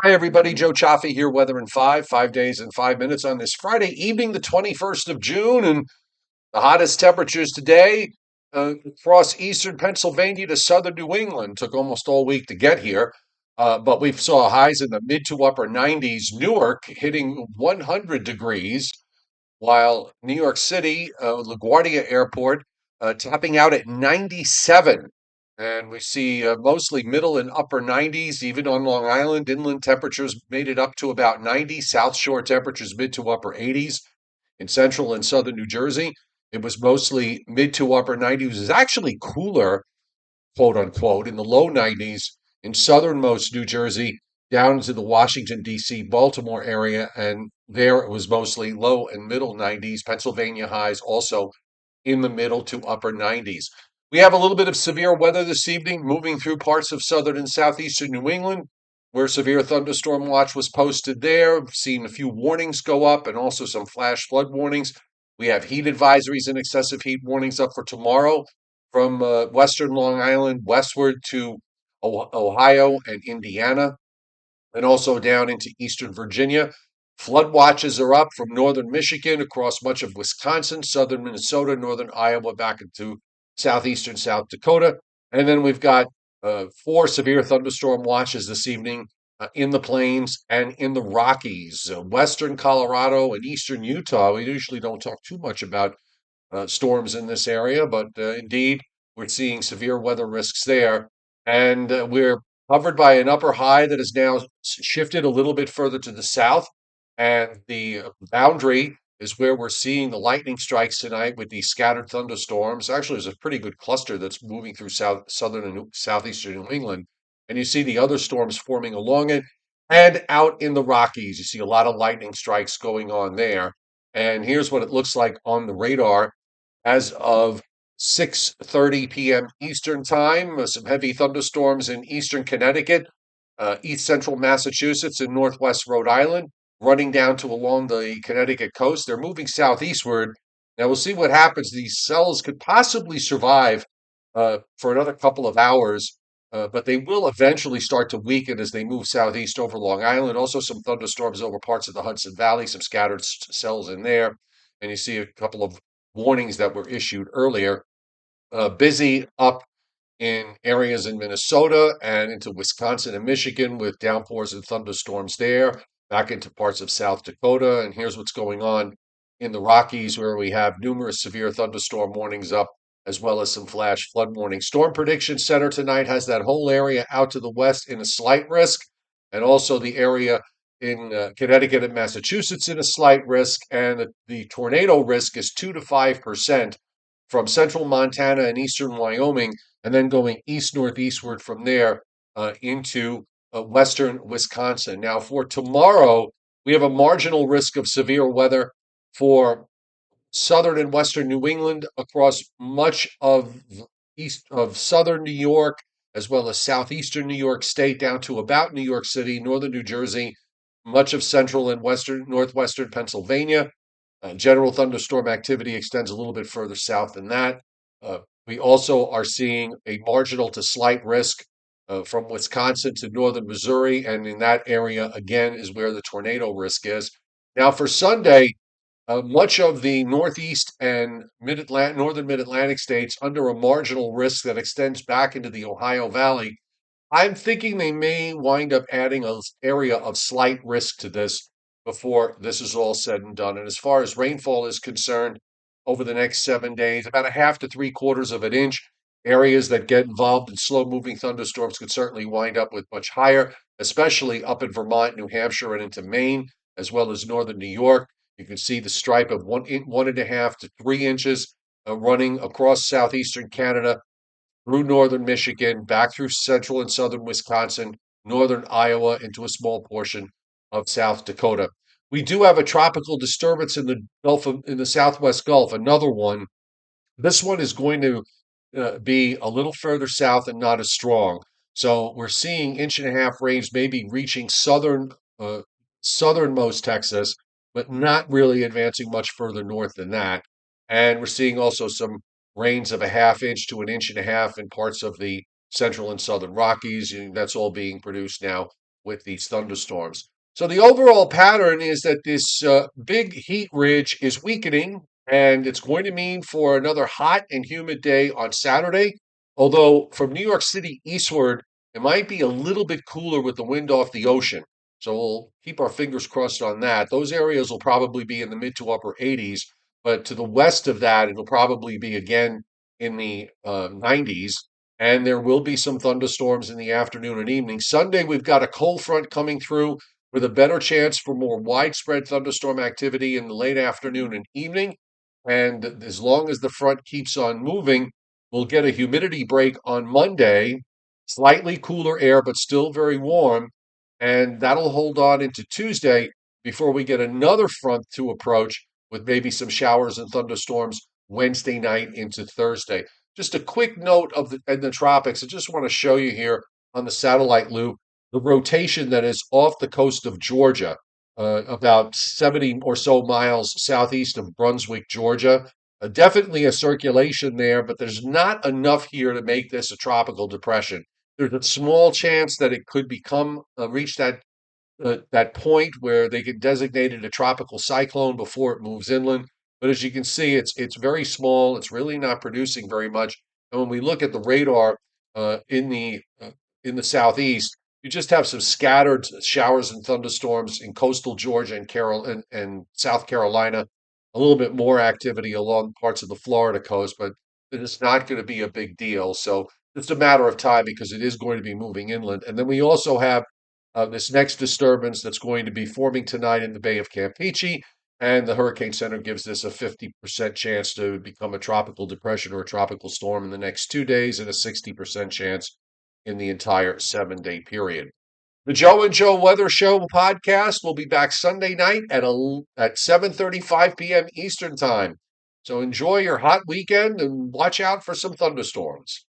Hi, everybody. Joe Cioffi here, weather in 5 days and 5 minutes on this Friday evening, the 21st of June. And the hottest temperatures today across eastern Pennsylvania to southern New England. Took almost all week to get here, but we saw highs in the mid to upper 90s. Newark hitting 100 degrees, while New York City, LaGuardia Airport, topping out at 97. And we see mostly middle and upper 90s, even on Long Island. Inland temperatures made it up to about 90. South Shore temperatures mid to upper 80s. In central and southern New Jersey, it was mostly mid to upper 90s. It was actually cooler, quote unquote, in the low 90s in southernmost New Jersey down to the Washington, D.C., Baltimore area. And there it was mostly low and middle 90s. Pennsylvania highs also in the middle to upper 90s. We have a little bit of severe weather this evening moving through parts of southern and southeastern New England, where severe thunderstorm watch was posted there. We've seen a few warnings go up and also some flash flood warnings. We have heat advisories and excessive heat warnings up for tomorrow from western Long Island westward to Ohio and Indiana, and also down into eastern Virginia. Flood watches are up from northern Michigan across much of Wisconsin, southern Minnesota, northern Iowa, back into southeastern South Dakota. And then we've got four severe thunderstorm watches this evening in the plains and in the Rockies, western Colorado and eastern Utah. We usually don't talk too much about storms in this area, but indeed, we're seeing severe weather risks there. And we're covered by an upper high that has now shifted a little bit further to the south. And the boundary is where we're seeing the lightning strikes tonight with these scattered thunderstorms. Actually, there's a pretty good cluster that's moving through southern and southeastern New England. And you see the other storms forming along it. And out in the Rockies, you see a lot of lightning strikes going on there. And here's what it looks like on the radar as of 6:30 p.m. Eastern Time. Some heavy thunderstorms in eastern Connecticut, east central Massachusetts, and northwest Rhode Island, running down to along the Connecticut coast. They're moving southeastward. Now we'll see what happens. These cells could possibly survive for another couple of hours, but they will eventually start to weaken as they move southeast over Long Island. Also, some thunderstorms over parts of the Hudson Valley, some scattered cells in there. And you see a couple of warnings that were issued earlier. Busy up in areas in Minnesota and into Wisconsin and Michigan with downpours and thunderstorms there, back into parts of South Dakota. And here's what's going on in the Rockies, where we have numerous severe thunderstorm warnings up, as well as some flash flood warnings. Storm Prediction Center tonight has that whole area out to the west in a slight risk, and also the area in Connecticut and Massachusetts in a slight risk, and the tornado risk is 2 to 5% from central Montana and eastern Wyoming, and then going east northeastward from there into western Wisconsin. Now, for tomorrow, we have a marginal risk of severe weather for southern and western New England across much of east of southern New York, as well as southeastern New York State, down to about New York City, northern New Jersey, much of central and western northwestern Pennsylvania. General thunderstorm activity extends a little bit further south than that. We also are seeing a marginal to slight risk from Wisconsin to northern Missouri, and in that area, again, is where the tornado risk is. Now, for Sunday, much of the northeast and northern mid-Atlantic states under a marginal risk that extends back into the Ohio Valley. I'm thinking they may wind up adding an area of slight risk to this before this is all said and done. And as far as rainfall is concerned, over the next 7 days, about a half to three-quarters of an inch. Areas that get involved in slow-moving thunderstorms could certainly wind up with much higher, especially up in Vermont, New Hampshire, and into Maine, as well as northern New York. You can see the stripe of 1.5 to 3 inches running across southeastern Canada through northern Michigan, back through central and southern Wisconsin, northern Iowa, into a small portion of South Dakota. We do have a tropical disturbance in the in the Southwest Gulf, another one. This one is going to be a little further south and not as strong. So we're seeing inch and a half rains maybe reaching uh, southernmost Texas, but not really advancing much further north than that. And we're seeing also some rains of a half inch to an inch and a half in parts of the central and southern Rockies. And that's all being produced now with these thunderstorms. So the overall pattern is that this big heat ridge is weakening, and it's going to mean for another hot and humid day on Saturday. Although from New York City eastward, it might be a little bit cooler with the wind off the ocean. So we'll keep our fingers crossed on that. Those areas will probably be in the mid to upper 80s, but to the west of that, it'll probably be again in the 90s. And there will be some thunderstorms in the afternoon and evening. Sunday, we've got a cold front coming through with a better chance for more widespread thunderstorm activity in the late afternoon and evening. And as long as the front keeps on moving, we'll get a humidity break on Monday, slightly cooler air, but still very warm. And that'll hold on into Tuesday before we get another front to approach with maybe some showers and thunderstorms Wednesday night into Thursday. Just a quick note of the tropics. I just want to show you here on the satellite loop the rotation that is off the coast of Georgia, about 70 or so miles southeast of Brunswick, Georgia. Definitely a circulation there, but there's not enough here to make this a tropical depression. There's a small chance that it could become reach that point where they get designated a tropical cyclone before it moves inland. But as you can see, it's very small. It's really not producing very much. And when we look at the radar in the southeast, you just have some scattered showers and thunderstorms in coastal Georgia and South Carolina. A little bit more activity along parts of the Florida coast, but it's not going to be a big deal. So it's a matter of time because it is going to be moving inland. And then we also have this next disturbance that's going to be forming tonight in the Bay of Campeche. And the Hurricane Center gives this a 50% chance to become a tropical depression or a tropical storm in the next 2 days, and a 60% chance in the entire 7 day period. The Joe and Joe Weather Show podcast will be back Sunday night at 7:35 p.m. Eastern Time. So enjoy your hot weekend and watch out for some thunderstorms.